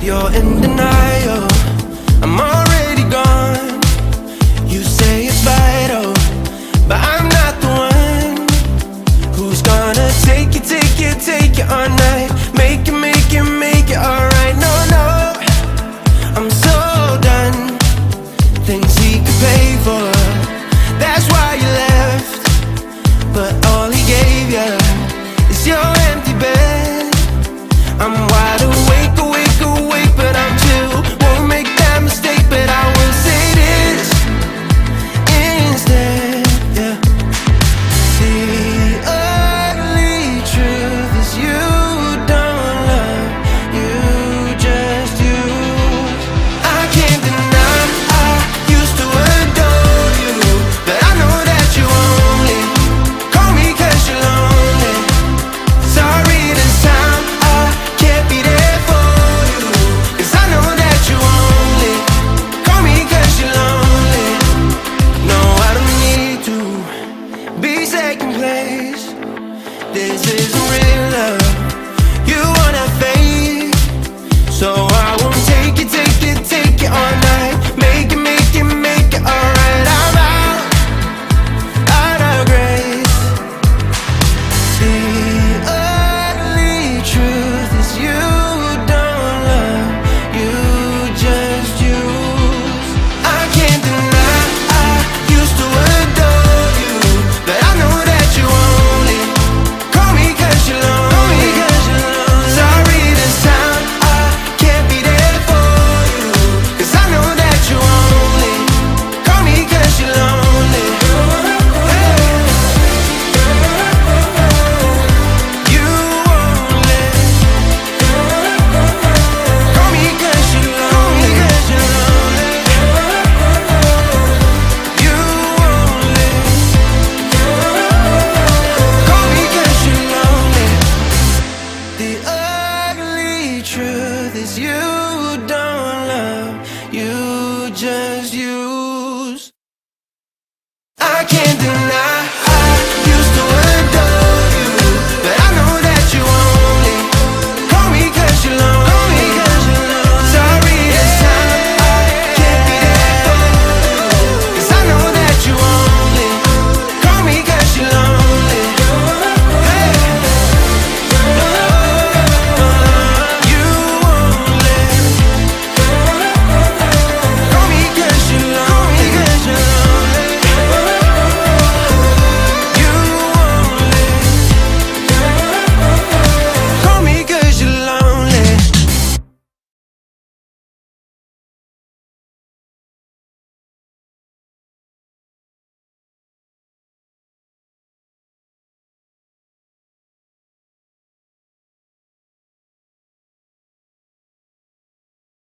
You're in denial, I'm already gone. You say it's vital, but I'm not the one who's gonna take you all night. Make it alright. No, no, I'm so done. Things he could pay for, that's why you left. But all he gave you is your empty bed. I'm wide awake, but I'm chill. Won't make that mistake, but I will say this instead, yeah. The ugly truth is you don't love, you just use. I can't deny I used to adore you, but I know that you only call me 'cause you're lonely. Sorry this time I can't be there for you, 'cause I know that you only call me 'cause you're lonely. No, I don't need to be second place. This isn't real love, you wanna fake. So I won't take it all night. Make it alright. I'm out of grace. The ugly truth is you don't love, you just use. I can't deny I used to adore you, but I know that you only call me 'cause you're lonely. Sorry this time I can't be there for you, 'cause I know that you only call me 'cause you're lonely. You only call me 'cause you're lonely. You only call me 'cause you're lonely. The ugly truth is you don't love, you just